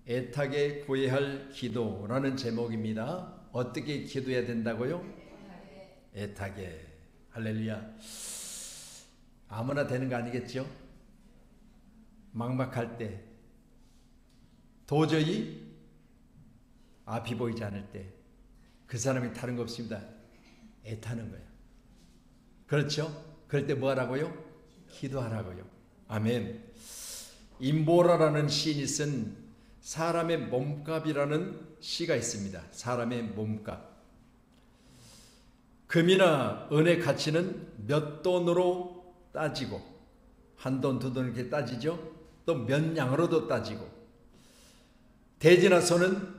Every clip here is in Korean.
애타게 구해야 할 기도라는 제목입니다. 어떻게 기도해야 된다고요? 애타게. 할렐루야. 아무나 되는 거 아니겠죠? 막막할 때, 도저히 앞이 보이지 않을 때, 그 사람이 다른 거 없습니다. 애타는 거예요. 그렇죠? 그럴 때 뭐 하라고요? 기도하라고요. 아멘. 임보라라는 시인이 쓴 사람의 몸값이라는 시가 있습니다. 사람의 몸값. 금이나 은의 가치는 몇 돈으로 따지고, 한 돈, 두 돈 이렇게 따지죠. 또 몇 냥으로도 따지고, 대지나 소는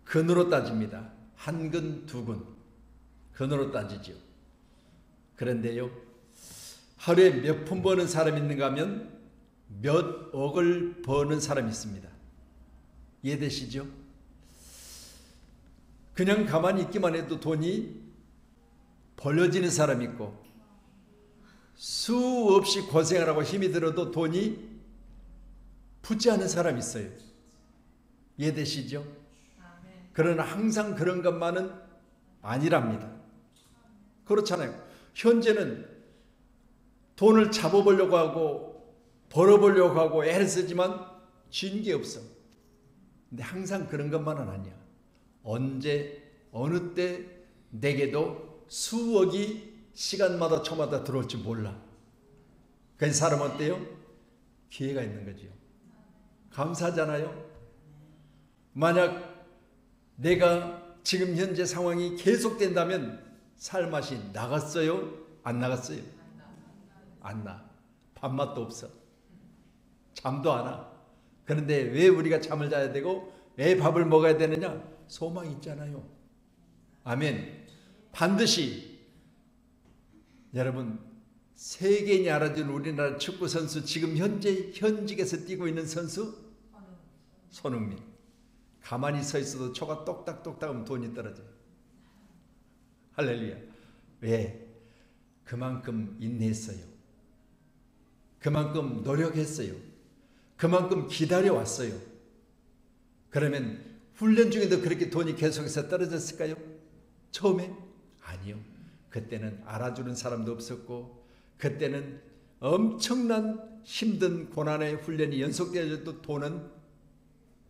근으로 따집니다. 한 근, 두 근, 근으로 따지죠. 그런데요, 하루에 몇 푼 버는 사람이 있는가 하면 몇 억을 버는 사람이 있습니다. 이해되시죠? 그냥 가만히 있기만 해도 돈이 벌어지는 사람이 있고, 수없이 고생을 하고 힘이 들어도 돈이 붙지 않은 사람이 있어요. 이해되시죠? 그러나 항상 그런 것만은 아니랍니다. 그렇잖아요. 현재는 돈을 잡아보려고 하고 벌어보려고 하고 애를 쓰지만 쥔 게 없어. 근데 항상 그런 것만은 아니야. 언제 어느 때 내게도 수억이 시간마다 초마다 들어올지 몰라. 그래서 사람은 어때요? 기회가 있는 거죠. 감사하잖아요. 만약 내가 지금 현재 상황이 계속된다면 살 맛이 나갔어요? 안 나갔어요? 안 나. 밥맛도 없어. 잠도 안 와. 그런데 왜 우리가 잠을 자야 되고 왜 밥을 먹어야 되느냐? 소망이 있잖아요. 아멘. 반드시 여러분, 세계인이 알아준 우리나라 축구 선수, 지금 현재 현직에서 뛰고 있는 선수 손흥민. 가만히 서 있어도 초가 똑딱똑딱 하면 돈이 떨어져요. 할렐루야. 왜? 그만큼 인내했어요. 그만큼 노력했어요. 그만큼 기다려왔어요. 그러면 훈련 중에도 그렇게 돈이 계속해서 떨어졌을까요? 처음에? 아니요. 그때는 알아주는 사람도 없었고, 그때는 엄청난 힘든 고난의 훈련이 연속되어져도 돈은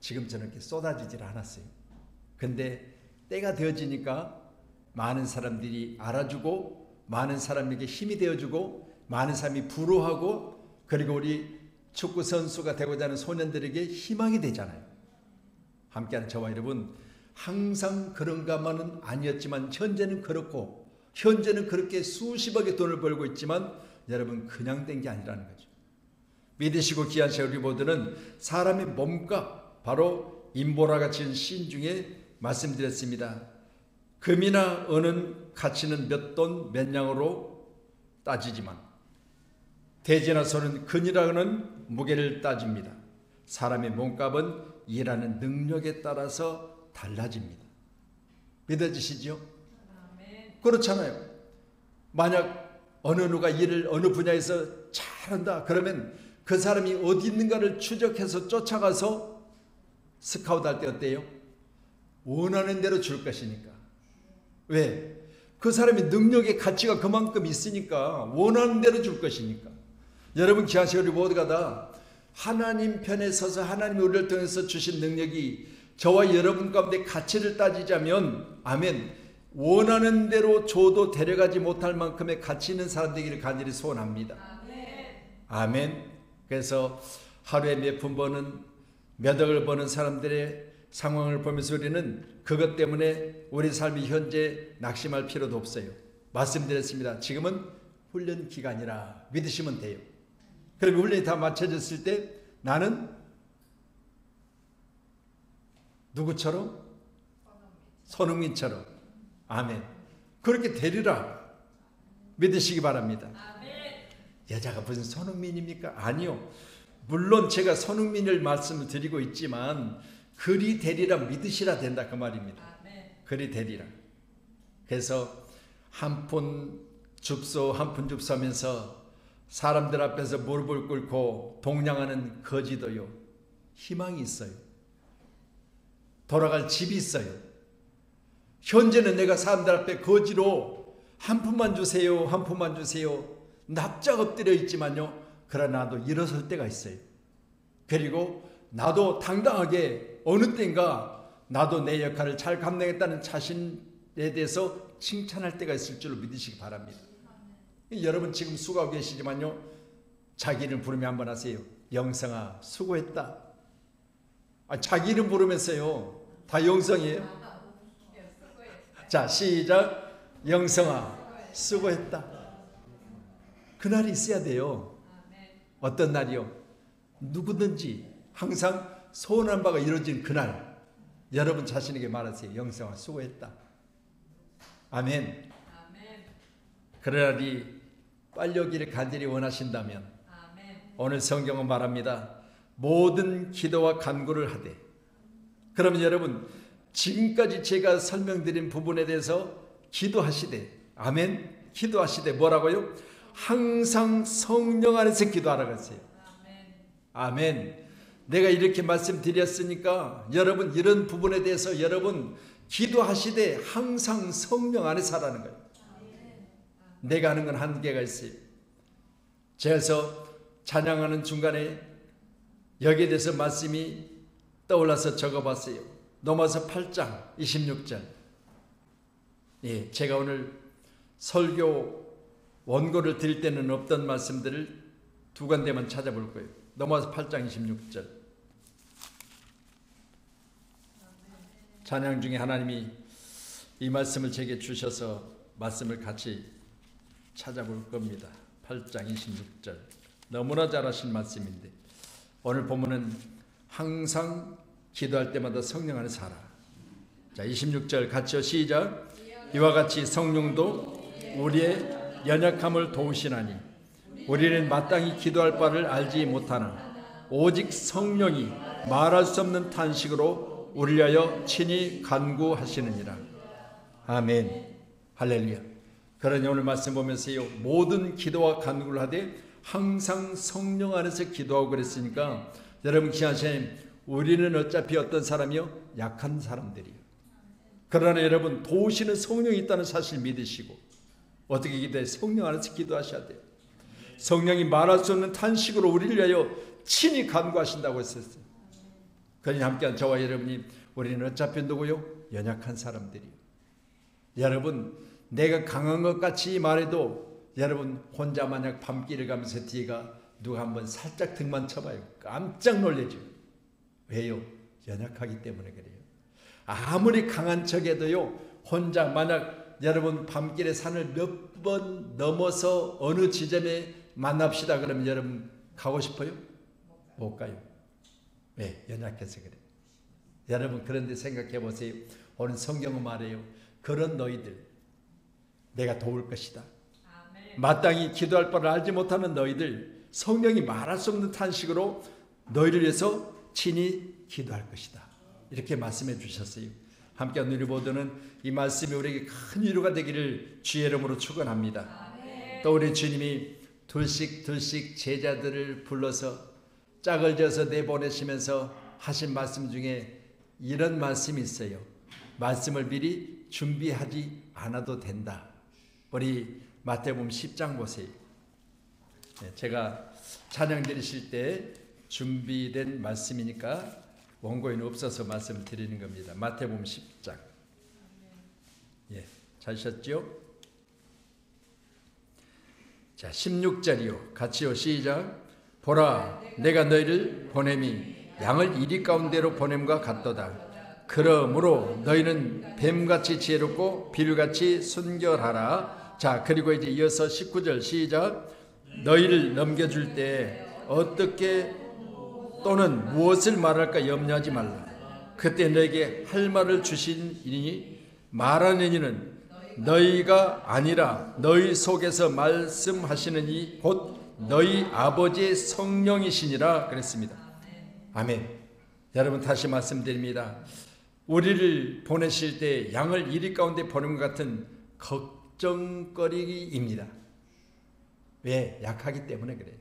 지금처럼 이렇게 쏟아지질 않았어요. 근데 때가 되어지니까 많은 사람들이 알아주고, 많은 사람에게 힘이 되어주고, 많은 사람이 부러워하고, 그리고 우리 축구 선수가 되고자 하는 소년들에게 희망이 되잖아요. 함께하는 저와 여러분, 항상 그런가만은 아니었지만 현재는 그렇고, 현재는 그렇게 수십억의 돈을 벌고 있지만 여러분, 그냥 된 게 아니라는 거죠. 믿으시고 귀하신 우리 모두는 사람의 몸값, 바로 임보라가 지은 시인 중에 말씀드렸습니다. 금이나 은은 가치는 몇 돈 몇 냥으로 따지지만 대지나 소는 근이라는 무게를 따집니다. 사람의 몸값은 일하는 능력에 따라서 달라집니다. 믿어지시죠? 그렇잖아요. 만약 어느 누가 일을 어느 분야에서 잘한다 그러면 그 사람이 어디 있는가를 추적해서 쫓아가서 스카우트 할 때 어때요? 원하는 대로 줄 것이니까. 왜? 그 사람의 능력의 가치가 그만큼 있으니까 원하는 대로 줄 것이니까. 여러분 귀하신 우리 모두가 다 하나님 편에 서서 하나님이 우리를 통해서 주신 능력이 저와 여러분 가운데 가치를 따지자면 아멘, 원하는 대로 줘도 데려가지 못할 만큼의 가치 있는 사람 되기를 간절히 소원합니다. 아멘. 그래서 하루에 몇 푼 버는, 몇 억을 버는 사람들의 상황을 보면서 우리는 그것 때문에 우리 삶이 현재 낙심할 필요도 없어요. 말씀드렸습니다. 지금은 훈련 기간이라 믿으시면 돼요. 그럼 훈련이 다 마쳐졌을 때 나는 누구처럼? 손흥민처럼. 아멘. 그렇게 되리라 믿으시기 바랍니다. 아멘. 여자가 무슨 손흥민입니까? 아니요. 물론 제가 손흥민을 말씀을 드리고 있지만 그리 되리라 믿으시라 된다 그 말입니다. 아멘. 그리 되리라. 그래서 한 푼 줍소 한 푼 줍소 하면서 사람들 앞에서 무릎을 꿇고 동냥하는 거지도요 희망이 있어요. 돌아갈 집이 있어요. 현재는 내가 사람들 앞에 거지로 한 푼만 주세요, 한 푼만 주세요, 납작 엎드려 있지만요, 그러나 나도 일어설 때가 있어요. 그리고 나도 당당하게 어느 때인가 나도 내 역할을 잘 감당했다는 자신에 대해서 칭찬할 때가 있을 줄로 믿으시기 바랍니다. 여러분 지금 수고하고 계시지만요, 자기 이름 부르며 한번 하세요. 영성아 수고했다. 자기 이름 부르면서요, 다 영성이에요. 자, 시작. 영성아 수고했다. 그날이 있어야 돼요. 어떤 날이요? 누구든지 항상 소원한 바가 이루어진 그날, 여러분 자신에게 말하세요. 영성아 수고했다. 아멘. 그날이 빨리 오기를 간절히 원하신다면 오늘 성경은 말합니다. 모든 기도와 간구를 하되. 그러면 여러분 지금까지 제가 설명드린 부분에 대해서 기도하시되, 아멘, 기도하시되 뭐라고요? 항상 성령 안에서 기도하라고 했어요. 아멘. 내가 이렇게 말씀드렸으니까 여러분 이런 부분에 대해서 여러분 기도하시되 항상 성령 안에서 하라는 거예요. 내가 하는 건 한계가 있어요. 그래서 찬양하는 중간에 여기에 대해서 말씀이 떠올라서 적어봤어요. 넘어서 8장 26절. 예, 제가 오늘 설교 원고를 드릴 때는 없던 말씀들을 두 군데만 찾아볼 거예요. 넘어서 8장 26절. 찬양 중에 하나님이 이 말씀을 제게 주셔서 말씀을 같이 찾아볼 겁니다. 8장 26절. 너무나 잘하신 말씀인데 오늘 본문은 항상 기도할 때마다 성령 안에 살아. 자, 26절 같이요. 시작. 이와 같이 성령도 우리의 연약함을 도우시나니 우리는 마땅히 기도할 바를 알지 못하나 오직 성령이 말할 수 없는 탄식으로 우리를 위하여 친히 간구하시느니라. 아멘. 할렐루야. 그러니 오늘 말씀 보면서요, 모든 기도와 간구를 하되 항상 성령 안에서 기도하고 그랬으니까 여러분 기하시는 우리는 어차피 어떤 사람이요? 약한 사람들이요. 그러나 여러분 도우시는 성령이 있다는 사실 믿으시고 어떻게 기도해? 성령 안에서 기도하셔야 돼요. 성령이 말할 수 없는 탄식으로 우리를 위하여 친히 간구하신다고 했었어요. 그러니 함께한 저와 여러분이 우리는 어차피 누구요? 연약한 사람들이요. 여러분 내가 강한 것 같이 말해도 여러분 혼자 만약 밤길을 가면서 뒤가 누가 한번 살짝 등만 쳐봐요. 깜짝 놀라죠. 왜요? 연약하기 때문에 그래요. 아무리 강한 척해도요, 혼자 만약 여러분 밤길에 산을 몇 번 넘어서 어느 지점에 만납시다 그러면 여러분 가고 싶어요? 못 가요. 왜? 연약해서 그래요. 여러분 그런데 생각해 보세요. 오늘 성경은 말해요. 그런 너희들 내가 도울 것이다. 마땅히 기도할 바를 알지 못하는 너희들 성령이 말할 수 없는 탄식으로 너희를 위해서 친히 기도할 것이다. 이렇게 말씀해 주셨어요. 함께 누리 보도는 이 말씀이 우리에게 큰 위로가 되기를 주의 이름으로 축원합니다. 또 우리 주님이 둘씩 제자들을 불러서 짝을 져서 내보내시면서 하신 말씀 중에 이런 말씀이 있어요. 말씀을 미리 준비하지 않아도 된다. 우리 마태복음 10장 보세요. 제가 찬양 드리실 때 준비된 말씀이니까 원고에는 없어서 말씀을 드리는 겁니다. 마태복음 10장. 예, 찾으셨죠? 자, 16절이요. 같이요. 시작. 보라, 내가 너희를 보냄이 양을 이리 가운데로 보냄과 같도다. 그러므로 너희는 뱀같이 지혜롭고 빌같이 순결하라. 자, 그리고 이제 이어서 19절 시작. 너희를 넘겨줄 때 어떻게 또는 무엇을 말할까 염려하지 말라. 그때 너에게 할 말을 주시니 말하는 이는 너희가 아니라 너희 속에서 말씀하시는 이 곧 너희 아버지의 성령이시니라 그랬습니다. 아멘. 여러분 다시 말씀드립니다. 우리를 보내실 때 양을 이리 가운데 보는 것 같은 걱정거리입니다. 왜? 약하기 때문에 그래요.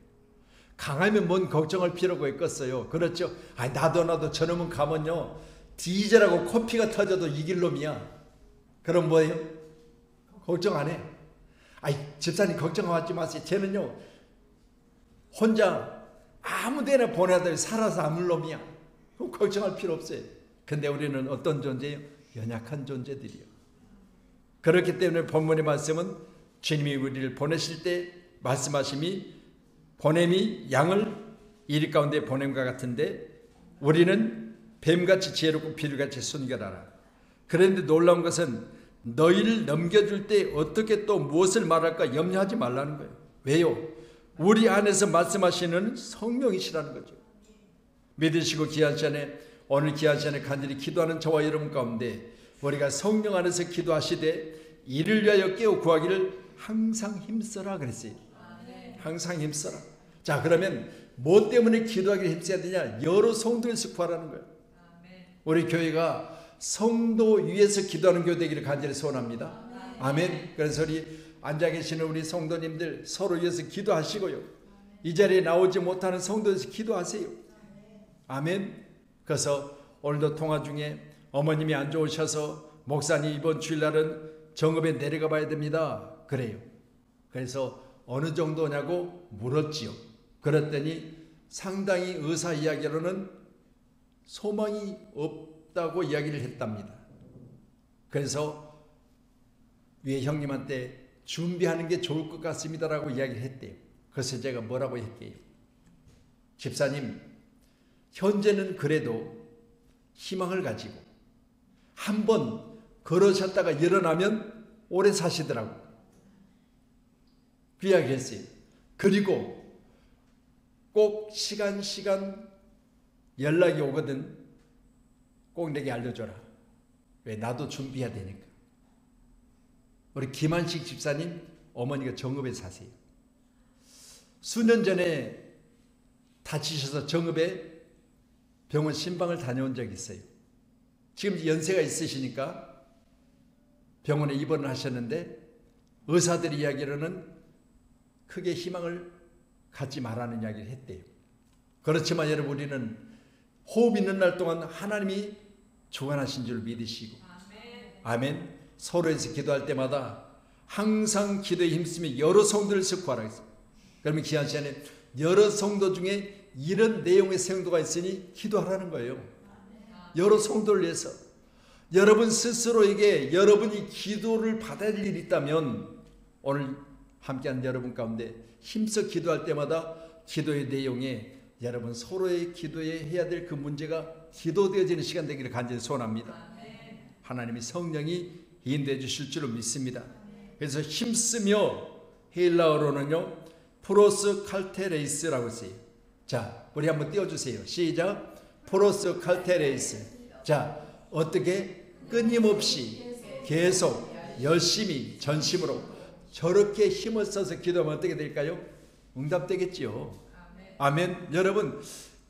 강하면 뭔 걱정할 필요가 있겠어요. 그렇죠? 나도 저놈은 가면요 디젤하고 코피가 터져도 이길 놈이야. 그럼 뭐예요? 걱정 안 해. 아이, 집사님 걱정하지 마세요. 쟤는요 혼자 아무 데나 보내도 살아서 아물 놈이야. 그럼 걱정할 필요 없어요. 근데 우리는 어떤 존재예요? 연약한 존재들이요. 그렇기 때문에 본문의 말씀은 주님이 우리를 보내실 때 말씀하심이 보냄이 양을 이리 가운데 보냄과 같은데 우리는 뱀같이 지혜롭고 비둘기같이 순결하라. 그런데 놀라운 것은 너희를 넘겨줄 때 어떻게 또 무엇을 말할까 염려하지 말라는 거예요. 왜요? 우리 안에서 말씀하시는 성령이시라는 거죠. 믿으시고 귀한 시간에 오늘 귀한 시간에 간절히 기도하는 저와 여러분 가운데 우리가 성령 안에서 기도하시되 이를 위하여 깨어 구하기를 항상 힘써라 그랬어요. 항상 힘써라. 자, 그러면 뭐 때문에 기도하기를 힘써야 되냐? 여러 성도에서 구하라는 거예요. 우리 교회가 성도 위에서 기도하는 교회 되기를 간절히 소원합니다. 아멘. 그래서 우리 앉아 계시는 우리 성도님들 서로 위해서 기도하시고요. 이 자리에 나오지 못하는 성도에서 기도하세요. 아멘. 그래서 오늘도 통화 중에 어머님이 안 좋으셔서 목사님 이번 주일날은 정읍에 내려가 봐야 됩니다. 그래요. 그래서 어느 정도냐고 물었지요. 그랬더니 상당히 의사 이야기로는 소망이 없다고 이야기를 했답니다. 그래서 위에 형님한테 준비하는 게 좋을 것 같습니다라고 이야기를 했대요. 그래서 제가 뭐라고 했게요? 집사님, 현재는 그래도 희망을 가지고 한번 걸으셨다가 일어나면 오래 사시더라고요. 그 이야기 했어요. 그리고 꼭 시간 연락이 오거든 꼭 내게 알려줘라. 왜? 나도 준비해야 되니까. 우리 김한식 집사님 어머니가 정읍에 사세요. 수년 전에 다치셔서 정읍에 병원 신방을 다녀온 적이 있어요. 지금 연세가 있으시니까 병원에 입원을 하셨는데 의사들이 이야기로는 크게 희망을 갖지 말라는 이야기를 했대요. 그렇지만 여러분 우리는 호흡 있는 날 동안 하나님이 주관하신 줄 믿으시고 아멘. 서로에서 기도할 때마다 항상 기도에 힘쓰며 여러 성도를 구하라 했습니다. 그러면 귀한 시간에 여러 성도 중에 이런 내용의 성도가 있으니 기도하라는 거예요. 여러 성도를 위해서 여러분 스스로에게 여러분이 기도를 받아야 할 일이 있다면 오늘 함께한 여러분 가운데 힘써 기도할 때마다 기도의 내용에 여러분 서로의 기도에 해야 될 그 문제가 기도되어지는 시간 되기를 간절히 소원합니다. 하나님이 성령이 인도해 주실 줄로 믿습니다. 그래서 힘쓰며 헬라어로는요 프로스 칼테레이스라고 써요. 자, 우리 한번 띄워주세요. 시작. 프로스 칼테레이스. 자, 어떻게 끊임없이 계속 열심히 전심으로 저렇게 힘을 써서 기도하면 어떻게 될까요? 응답되겠지요. 아멘. 여러분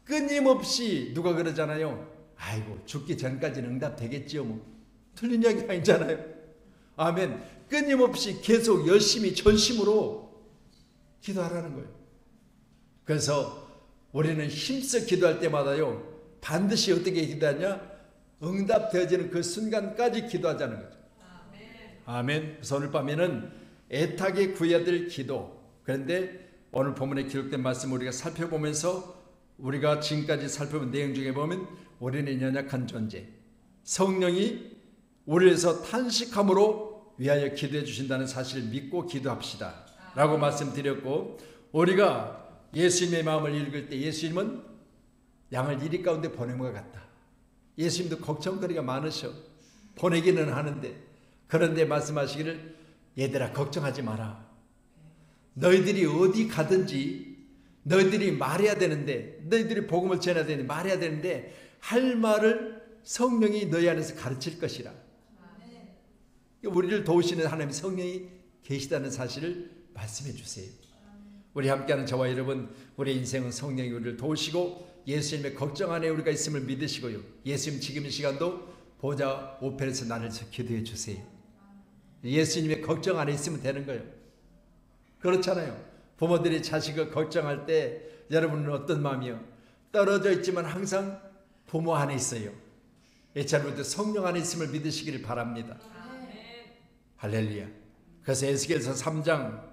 끊임없이 누가 그러잖아요. 아이고 죽기 전까지는 응답되겠지요. 뭐 틀린 이야기 아니잖아요. 아멘. 끊임없이 계속 열심히 전심으로 기도하라는 거예요. 그래서 우리는 힘써 기도할 때마다요 반드시 어떻게 기도하냐? 응답되어지는 그 순간까지 기도하자는 거죠. 아멘. 그래서 오늘 밤에는 애타게 구해야 될 기도. 그런데 오늘 본문에 기록된 말씀 우리가 살펴보면서 우리가 지금까지 살펴본 내용 중에 보면 우리는 연약한 존재, 성령이 우리를 위해서 탄식함으로 위하여 기도해 주신다는 사실을 믿고 기도합시다 라고 말씀드렸고, 우리가 예수님의 마음을 읽을 때 예수님은 양을 이리 가운데 보낸 것 같다. 예수님도 걱정거리가 많으셔. 보내기는 하는데, 그런데 말씀하시기를 얘들아 걱정하지 마라. 너희들이 어디 가든지 너희들이 말해야 되는데, 너희들이 복음을 전해야 되는데 말해야 되는데 할 말을 성령이 너희 안에서 가르칠 것이라. 우리를 도우시는 하나님의 성령이 계시다는 사실을 말씀해 주세요. 우리 함께하는 저와 여러분, 우리의 인생은 성령이 우리를 도우시고 예수님의 걱정 안에 우리가 있음을 믿으시고요, 예수님 지금 이 시간도 보좌 우편에서 나를 기도해 주세요. 예수님의 걱정 안에 있으면 되는 거예요. 그렇잖아요. 부모들이 자식을 걱정할 때 여러분은 어떤 마음이요? 떨어져 있지만 항상 부모 안에 있어요. 이처럼부터 성령 안에 있음을 믿으시기를 바랍니다. 할렐루야. 그래서 에스겔서 3장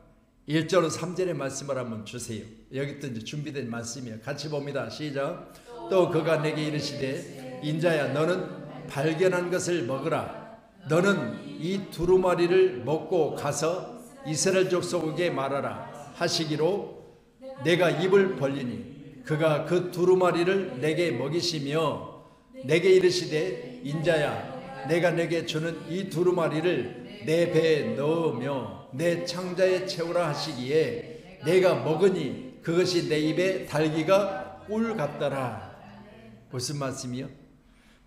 1절로 3절의 말씀을 한번 주세요. 여기 또 이제 준비된 말씀이에요. 같이 봅니다. 시작. 또 그가 내게 이르시되 인자야 너는 발견한 것을 먹으라. 너는 이 두루마리를 먹고 가서 이스라엘 족속에게 말하라 하시기로 내가 입을 벌리니 그가 그 두루마리를 내게 먹이시며 내게 이르시되 인자야 내가 내게 주는 이 두루마리를 내 배에 넣으며 내 창자에 채우라 하시기에 내가 먹으니 그것이 내 입에 달기가 꿀 같더라. 무슨 말씀이요?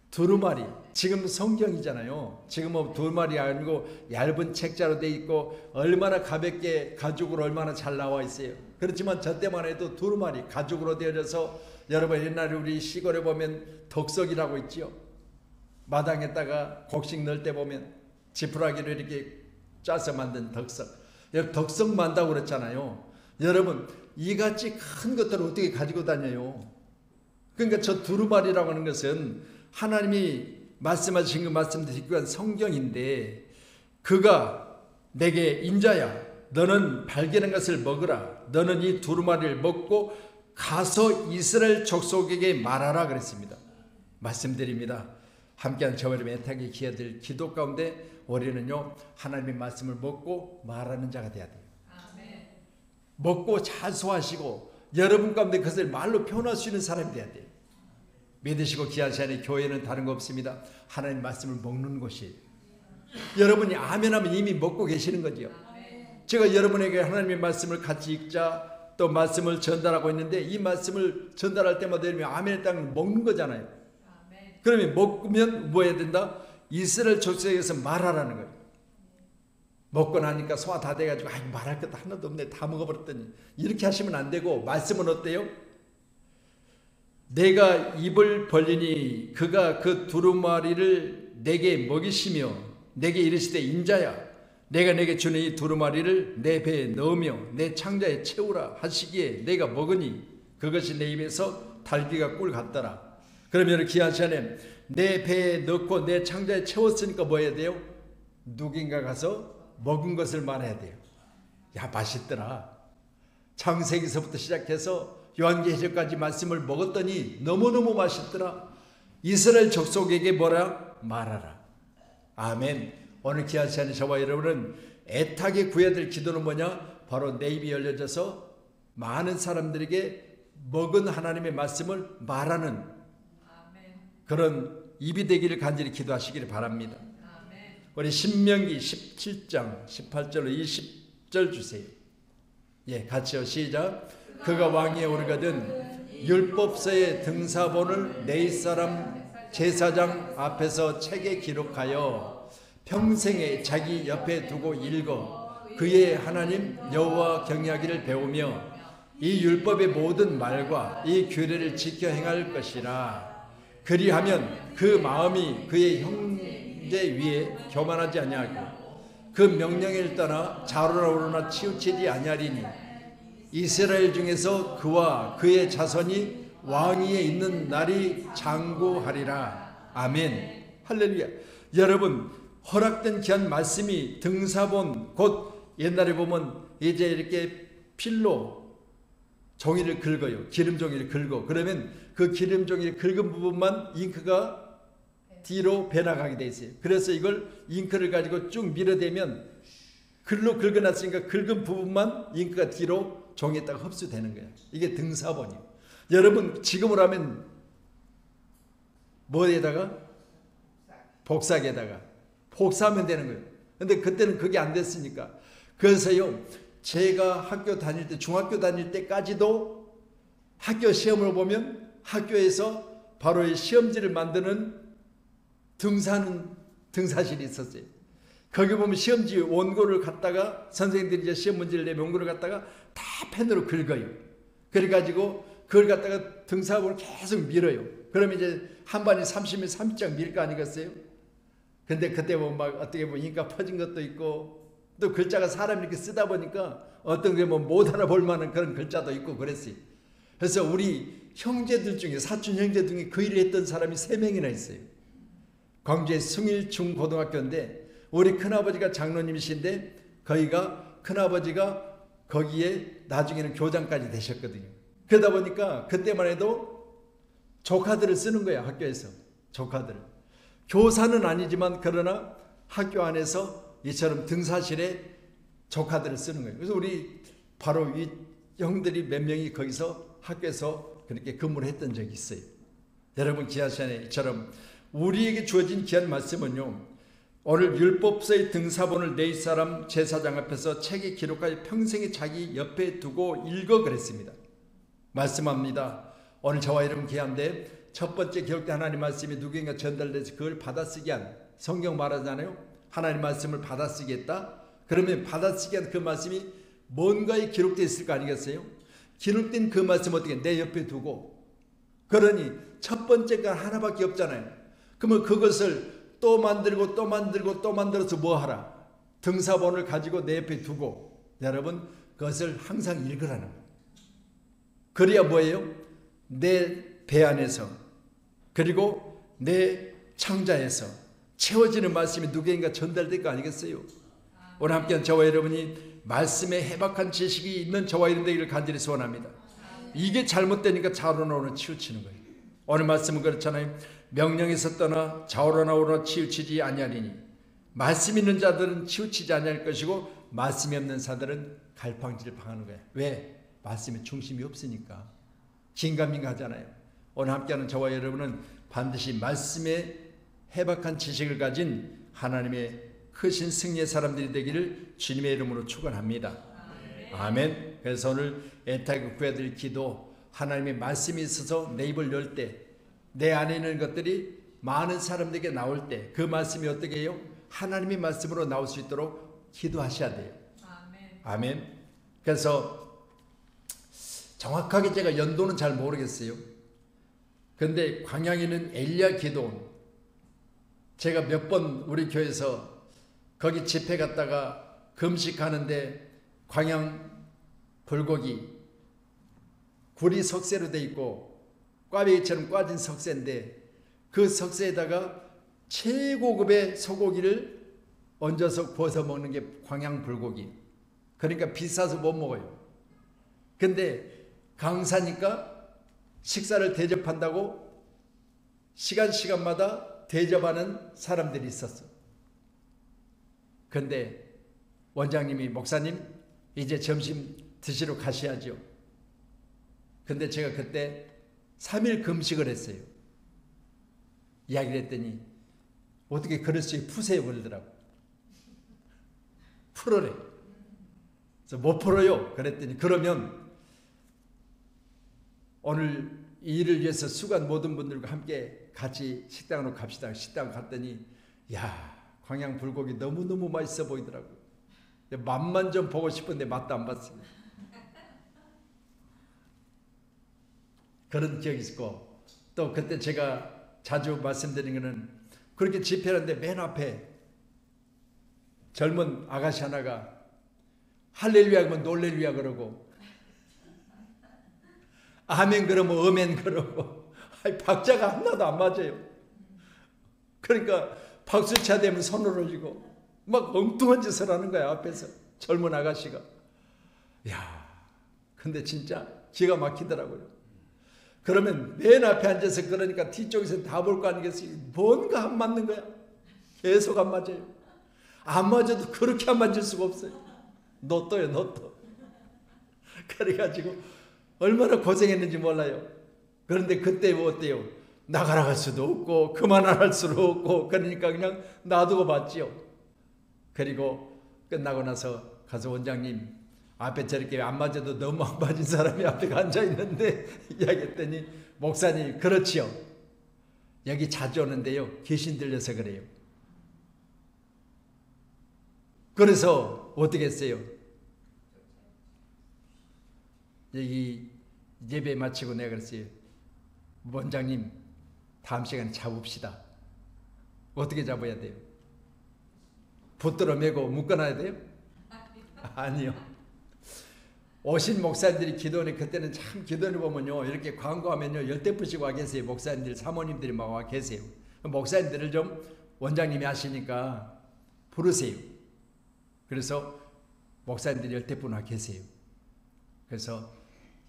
두루마리, 지금 성경이잖아요. 지금은 두루마리 아니고 얇은 책자로 돼 있고 얼마나 가볍게 가죽으로 얼마나 잘 나와 있어요. 그렇지만 저 때만 해도 두루마리 가죽으로 되어져서 여러분 옛날에 우리 시골에 보면 덕석이라고 있죠. 마당에다가 곡식 넣을 때 보면 지푸라기로 이렇게 짜서 만든 덕석. 여러분 덕석 만다고 그랬잖아요. 여러분 이같이 큰 것들을 어떻게 가지고 다녀요? 그러니까 저 두루마리라고 하는 것은 하나님이 말씀하신 그 말씀도 듣고 성경인데 그가 내게 인자야 너는 발견한 것을 먹으라. 너는 이 두루마리를 먹고 가서 이스라엘 족속에게 말하라 그랬습니다. 말씀드립니다. 함께한 저와 여러분 애타게 기여될 기도 가운데 우리는요 하나님의 말씀을 먹고 말하는 자가 돼야 돼요. 아멘. 먹고 자수하시고 여러분 가운데 그것을 말로 표현할 수 있는 사람이 돼야 돼요. 믿으시고 귀한 시간에 교회는 다른 거 없습니다. 하나님 말씀을 먹는 곳이에요. 여러분이 아멘 하면 이미 먹고 계시는 거죠. 제가 여러분에게 하나님의 말씀을 같이 읽자 또 말씀을 전달하고 있는데 이 말씀을 전달할 때마다 여러분이 아멘 했다는 먹는 거잖아요. 그러면 먹으면 뭐 해야 된다? 이스라엘 족속에서 말하라는 거예요. 먹고 나니까 소화 다 돼가지고 말할 것도 하나도 없네 다 먹어버렸더니 이렇게 하시면 안 되고 말씀은 어때요? 내가 입을 벌리니 그가 그 두루마리를 내게 먹이시며 내게 이르시되 인자야 내가 내게 주는 이 두루마리를 내 배에 넣으며 내 창자에 채우라 하시기에 내가 먹으니 그것이 내 입에서 달기가 꿀 같더라. 그러면 귀한 시간에 내 배에 넣고 내 창자에 채웠으니까 뭐 해야 돼요? 누군가 가서 먹은 것을 말해야 돼요. 야 맛있더라. 창세기서부터 시작해서 요한계시록까지 말씀을 먹었더니 너무너무 맛있더라. 이스라엘 족속에게 뭐라? 말하라. 아멘. 오늘 귀한 시간에 저와 여러분은 애타게 구해야 될 기도는 뭐냐? 바로 내 입이 열려져서 많은 사람들에게 먹은 하나님의 말씀을 말하는 그런 입이 되기를 간절히 기도하시기를 바랍니다. 우리 신명기 17장 18절로 20절 주세요. 예, 같이요. 시작. 그가 왕위에 오르거든 율법서의 등사본을 내 사람 제사장 앞에서 책에 기록하여 평생에 자기 옆에 두고 읽어 그의 하나님 여호와 경외하기를 배우며 이 율법의 모든 말과 이 규례를 지켜 행할 것이라. 그리하면 그 마음이 그의 형제 위에 교만하지 아니하고 그 명령을 떠나 좌로나 우로나 치우치지 아니하리니 이스라엘 중에서 그와 그의 자손이 왕위에 있는 날이 장구하리라. 아멘. 할렐루야. 여러분 허락된 귀한 말씀이 등사본 곧 옛날에 보면 이제 이렇게 필로 종이를 긁어요. 기름 종이를 긁어. 그러면 그 기름 종이를 긁은 부분만 잉크가 뒤로 배나가게 돼 있어요. 그래서 이걸 잉크를 가지고 쭉 밀어대면 글로 긁어놨으니까 긁은 부분만 잉크가 뒤로 종이에다가 흡수되는 거예요. 이게 등사본이에요. 여러분 지금으로 하면 뭐에다가? 복사기에다가 복사하면 되는 거예요. 근데 그때는 그게 안 됐으니까. 그래서요 제가 학교 다닐 때 중학교 다닐 때까지도 학교 시험을 보면 학교에서 바로 이 시험지를 만드는 등사실이 있었어요. 거기 보면 시험지 원고를 갖다가 선생님들이 이제 시험 문제를 내면 원고를 갖다가 다 펜으로 긁어요. 그래가지고 그걸 갖다가 등사본을 계속 밀어요. 그러면 이제 한 반이 30면 30장 밀 거 아니겠어요? 근데 그때 보면 막 어떻게 보면 인가 퍼진 것도 있고 또 글자가 사람이 이렇게 쓰다 보니까 어떤 게 뭐 못 알아볼 만한 그런 글자도 있고 그랬어요. 그래서 우리 형제들 중에 사촌 형제 중에 그 일을 했던 사람이 3명이나 있어요. 광주의 승일중고등학교인데 우리 큰아버지가 장로님이신데 거기가 큰아버지가 거기에 나중에는 교장까지 되셨거든요. 그러다 보니까 그때만 해도 조카들을 쓰는 거예요. 학교에서 조카들을. 교사는 아니지만 그러나 학교 안에서 이처럼 등사실에 조카들을 쓰는 거예요. 그래서 우리 바로 이 형들이 몇 명이 거기서 학교에서 그렇게 근무를 했던 적이 있어요. 여러분 귀한 시간에 이처럼 우리에게 주어진 귀한 말씀은요, 오늘 율법서의 등사본을 네 사람 제사장 앞에서 책에 기록하여 평생에 자기 옆에 두고 읽어 그랬습니다. 말씀합니다. 오늘 저와 여러분 귀한데 첫 번째 기록된 하나님 말씀이 누구인가 전달돼서 그걸 받아쓰기 한, 성경 말하잖아요. 하나님 말씀을 받아쓰기 했다. 그러면 받아쓰기 한 그 말씀이 뭔가에 기록되어 있을 거 아니겠어요? 기록된 그 말씀 어떻게 내 옆에 두고, 그러니 첫 번째가 하나밖에 없잖아요. 그러면 그것을 또 만들고 또 만들고 또 만들어서 뭐 하라? 등사본을 가지고 내 옆에 두고 여러분 그것을 항상 읽으라는 거예요. 그래야 뭐예요? 내 배 안에서 그리고 내 창자에서 채워지는 말씀이 누구인가 전달될 거 아니겠어요? 오늘 함께한 저와 여러분이 말씀에 해박한 지식이 있는 저와 여러분 되기를 간절히 소원합니다. 이게 잘못되니까 좌우로나오로 치우치는 거예요. 오늘 말씀은 그렇잖아요. 명령에서 떠나 좌우로나오로 치우치지 아니하리니 말씀 있는 자들은 치우치지 아니할 것이고 말씀이 없는 자들은 갈팡질팡하는 거예요. 왜? 말씀에 중심이 없으니까 긴가민가하잖아요. 오늘 함께하는 저와 여러분은 반드시 말씀에 해박한 지식을 가진 하나님의 크신 승리의 사람들이 되기를 주님의 이름으로 축원합니다. 아멘. 그래서 오늘 애타게 구해야 될 기도, 하나님의 말씀이 있어서 내 입을 열 때 내 안에 있는 것들이 많은 사람들에게 나올 때 그 말씀이 어떻게 해요? 하나님의 말씀으로 나올 수 있도록 기도하셔야 돼요. 아멘. 그래서 정확하게 제가 연도는 잘 모르겠어요. 그런데 광양에 있는 엘리야 기도원, 제가 몇 번 우리 교회에서 거기 집회 갔다가 금식하는데 광양 불고기 굴이 석쇠로 돼 있고 꽈배기처럼 꽈진 석쇠인데 그 석쇠에다가 최고급의 소고기를 얹어서 구워서 먹는 게 광양 불고기. 그러니까 비싸서 못 먹어요. 근데 강사니까 식사를 대접한다고 시간마다 대접하는 사람들이 있었어. 근데 원장님이 목사님 이제 점심 드시러 가셔야죠. 근데 제가 그때 3일 금식을 했어요. 이야기를 했더니 어떻게 그럴 수 있게 푸세요 그러더라고. 풀어래. 그래서 못 풀어요. 그랬더니 그러면 오늘 이 일을 위해서 수고한 모든 분들과 함께 같이 식당으로 갑시다. 식당 갔더니 야, 광양 불고기 너무너무 맛있어 보이더라고요. 맛만 좀 보고 싶은데 맛도 안 봤어요. 그런 기억이 있고, 또 그때 제가 자주 말씀드린 거는 그렇게 집회하는데 맨 앞에 젊은 아가씨 하나가 할렐루야 그러면 놀렐루야 그러고 아멘 그러면 어멘 그러고 박자가 하나도 안 맞아요. 그러니까 박수차 되면 손을 올리고 막 엉뚱한 짓을 하는 거야. 앞에서 젊은 아가씨가. 야, 근데 진짜 기가 막히더라고요. 그러면 맨 앞에 앉아서 그러니까 뒤쪽에서 다 볼 거 아니겠어요? 뭔가 안 맞는 거야. 계속 안 맞아요. 안 맞아도 그렇게 안 맞을 수가 없어요. 노또요, 노또. 그래가지고 얼마나 고생했는지 몰라요. 그런데 그때 뭐 어때요? 나가라 할 수도 없고 그만할 할 수도 없고 그러니까 그냥 놔두고 봤지요. 그리고 끝나고 나서 가서 원장님 앞에 저렇게 안 맞아도 너무 안 맞은 사람이 앞에 앉아있는데 이야기했더니 목사님 그렇지요. 여기 자주 오는데요. 귀신 들려서 그래요. 그래서 어떻게 했어요? 여기 예배 마치고 내가 그랬어요. 원장님 다음 시간에 잡읍시다. 어떻게 잡아야 돼요? 붙들어 매고 묶어놔야 돼요? 아니요. 오신 목사님들이 기도원에 그때는 참 기도원에 보면요 이렇게 광고하면요 열대 푸시고 와 계세요. 목사님들 사모님들이 막 와 계세요. 목사님들을 좀 원장님이 하시니까 부르세요. 그래서 목사님들이 10분이나 계세요. 그래서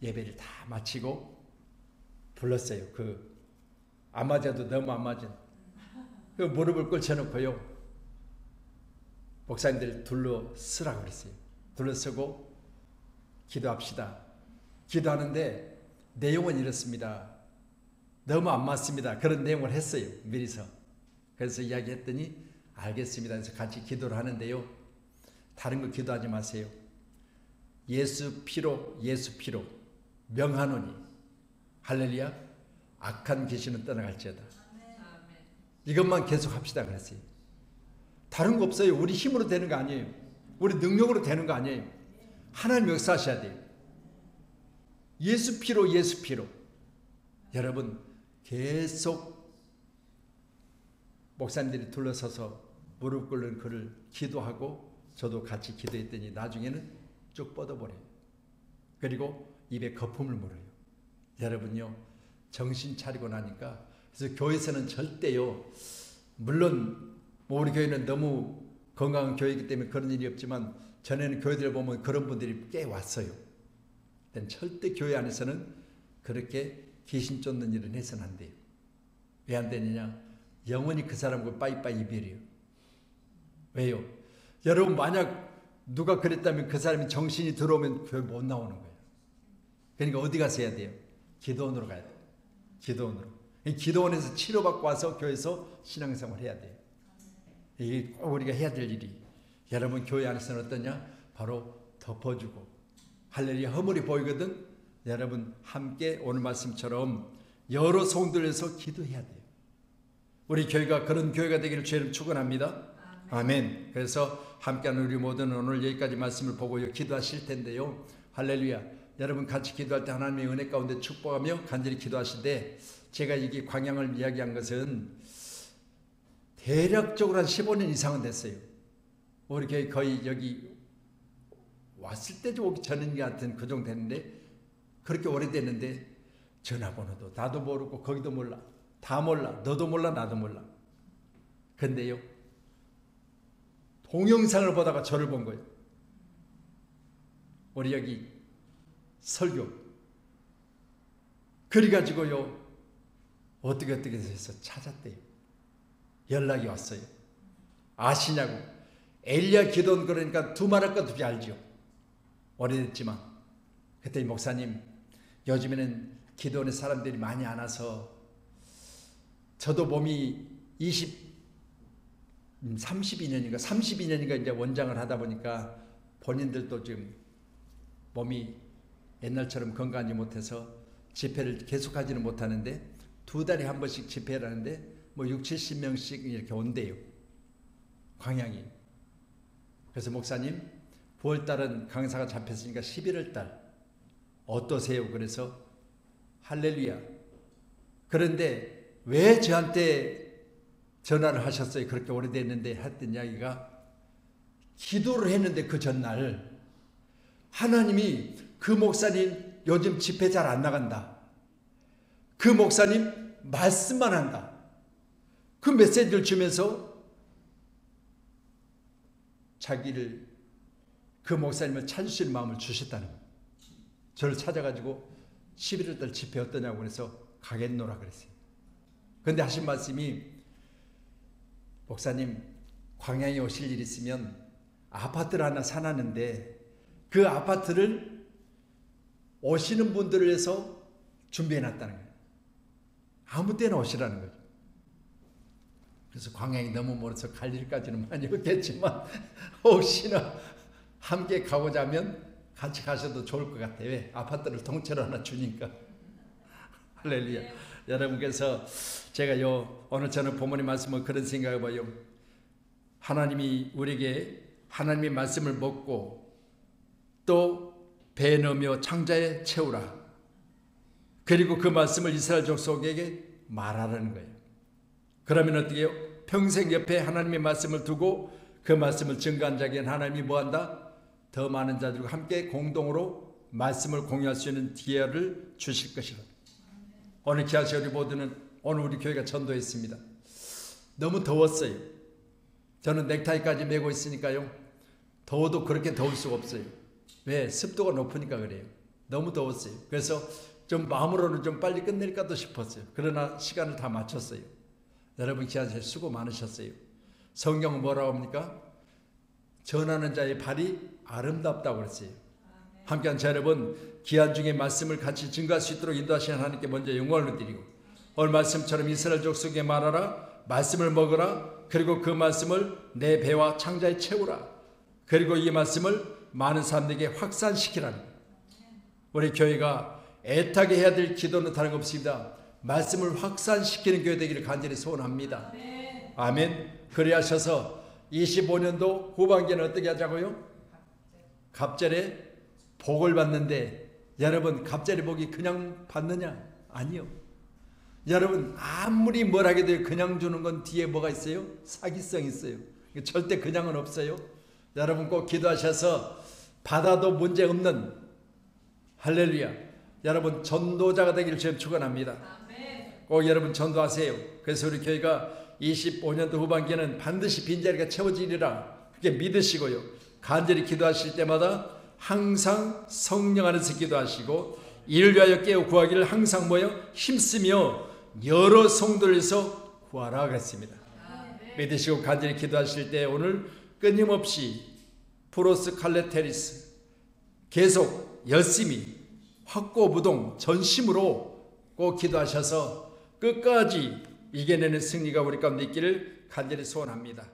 예배를 다 마치고 불렀어요. 안 맞아도 너무 안 맞은 그 무릎을 꿇쳐놓고요. 목사님들 둘러쓰라고 그랬어요. 둘러쓰고 기도합시다. 기도하는데 내용은 이렇습니다. 너무 안 맞습니다. 그런 내용을 했어요. 미리서. 그래서 이야기했더니 알겠습니다. 그래서 같이 기도를 하는데요. 다른 거 기도하지 마세요. 예수 피로 명하노니 할렐루야. 악한 귀신은 떠나갈지어다. 이것만 계속 합시다 그랬어요. 다른 거 없어요. 우리 힘으로 되는 거 아니에요. 우리 능력으로 되는 거 아니에요. 하나님 역사하셔야 돼요. 예수 피로 여러분 계속 목사님들이 둘러서서 무릎 꿇는 그를 기도하고 저도 같이 기도했더니 나중에는 쭉 뻗어버려요. 그리고 입에 거품을 물어요. 여러분요, 정신 차리고 나니까. 그래서 교회에서는 절대요, 물론 우리 교회는 너무 건강한 교회이기 때문에 그런 일이 없지만 전에는 교회들 보면 그런 분들이 꽤 왔어요. 절대 교회 안에서는 그렇게 귀신 쫓는 일은 해서는 안 돼요. 왜 안 되느냐? 영원히 그 사람과 빠이빠이 이별이에요. 왜요? 여러분 만약 누가 그랬다면 그 사람이 정신이 들어오면 교회 못 나오는 거예요. 그러니까 어디 가서 해야 돼요? 기도원으로 가야 돼요. 기도원으로. 기도원에서 치료받고 와서 교회에서 신앙생활 해야 돼요. 이게 꼭 우리가 해야 될 일이. 여러분 교회 안에서는 어떠냐? 바로 덮어주고 할렐루야 허물이 보이거든. 여러분 함께 오늘 말씀처럼 여러 성들에서 기도해야 돼요. 우리 교회가 그런 교회가 되기를 주님 축원합니다. 아멘. 그래서 함께하는 우리 모두는 오늘 여기까지 말씀을 보고 기도하실 텐데요. 할렐루야. 여러분 같이 기도할 때 하나님의 은혜 가운데 축복하며 간절히 기도하시되, 제가 이게 광양을 이야기한 것은 대략적으로 한 15년 이상은 됐어요. 우리 교회 거의 여기 왔을 때 좀 오기 전인 것 같은 그 정도 됐는데, 그렇게 오래됐는데 전화번호도 나도 모르고 거기도 몰라. 다 몰라. 너도 몰라. 나도 몰라. 근데요, 동영상을 보다가 저를 본 거예요. 우리 여기 설교. 그래가지고요, 어떻게 해서 찾았대요. 연락이 왔어요. 아시냐고. 엘리야 기도원 그러니까 두말할 것 없이 알죠. 오래됐지만. 그랬더니 목사님, 요즘에는 기도원에 사람들이 많이 안 와서 저도 몸이 32년인가 이제 원장을 하다 보니까 본인들도 지금 몸이 옛날처럼 건강하지 못해서 집회를 계속하지는 못하는데 2달에 한 번씩 집회를 하는데 뭐 60-70명씩 이렇게 온대요. 광양이. 그래서 목사님 9월달은 강사가 잡혔으니까 11월달 어떠세요? 그래서 할렐루야. 그런데 왜 저한테 전화를 하셨어요? 그렇게 오래됐는데 했던 이야기가, 기도를 했는데 그 전날 하나님이 그 목사님 요즘 집회 잘 안 나간다. 그 목사님 말씀만 한다. 그 메시지를 주면서 자기를, 그 목사님을 찾으실 마음을 주셨다는 거예요. 저를 찾아가지고 11월달 집회 어떠냐고 그래서 가겠노라 그랬어요. 그런데 하신 말씀이, 목사님 광양에 오실 일 있으면 아파트를 하나 사놨는데 그 아파트를 오시는 분들을 위해서 준비해놨다는 거예요. 아무 때나 오시라는 거죠. 그래서 광양이 너무 멀어서 갈 일까지는 많이 없겠지만 혹시나 함께 가고자 하면 같이 가셔도 좋을 것 같아요. 왜? 아파트를 통째로 하나 주니까. 할렐루야. 네. 여러분께서 제가 오늘 저는 부모님 말씀을 그런 생각을 봐요. 하나님이 우리에게 하나님의 말씀을 먹고 또 배에 넣으며 창자에 채우라. 그리고 그 말씀을 이스라엘 족속에게 말하라는 거예요. 그러면 어떻게 해요? 평생 옆에 하나님의 말씀을 두고 그 말씀을 증거한 자에게는 하나님이 뭐한다? 더 많은 자들과 함께 공동으로 말씀을 공유할 수 있는 기회를 주실 것이라. 오늘 기하시 우리 모두는 오늘 우리 교회가 전도했습니다. 너무 더웠어요. 저는 넥타이까지 메고 있으니까요. 더워도 그렇게 더울 수가 없어요. 왜? 습도가 높으니까 그래요. 너무 더웠어요. 그래서 좀 마음으로는 좀 빨리 끝낼까도 싶었어요. 그러나 시간을 다 맞췄어요. 여러분 기한세 수고 많으셨어요. 성경은 뭐라고 합니까? 전하는 자의 발이 아름답다고 그랬어요. 함께한 자 여러분, 기한 중에 말씀을 같이 증거할 수 있도록 인도하시는 하나님께 먼저 영광을 드리고, 오늘 말씀처럼 이스라엘 족속에 말하라, 말씀을 먹으라, 그리고 그 말씀을 내 배와 창자에 채우라, 그리고 이 말씀을 많은 사람들에게 확산시키라는, 우리 교회가 애타게 해야 될 기도는 다른 거 없습니다. 말씀을 확산시키는 교회 되기를 간절히 소원합니다. 아멘. 그리 하셔서 25년도 후반기는 어떻게 하자고요? 갑절에 복을 받는데, 여러분 갑절에 복이 그냥 받느냐? 아니요. 여러분 아무리 뭘 하게 돼도 그냥 주는 건 뒤에 뭐가 있어요? 사기성이 있어요. 절대 그냥은 없어요. 여러분 꼭 기도하셔서 받아도 문제 없는, 할렐루야, 여러분 전도자가 되기를 주님 축원합니다. 꼭 여러분 전도하세요. 그래서 우리 교회가 25년도 후반기에는 반드시 빈자리가 채워지리라 그렇게 믿으시고요, 간절히 기도하실 때마다 항상 성령 안에서 기도하시고 이를 위하여 깨어 구하기를 항상 모여 힘쓰며 여러 성도에서 구하라 그랬습니다. 믿으시고 간절히 기도하실 때 오늘 끊임없이 프로스 칼레테리스 계속 열심히 확고부동 전심으로 꼭 기도하셔서 끝까지 이겨내는 승리가 우리 가운데 있기를 간절히 소원합니다.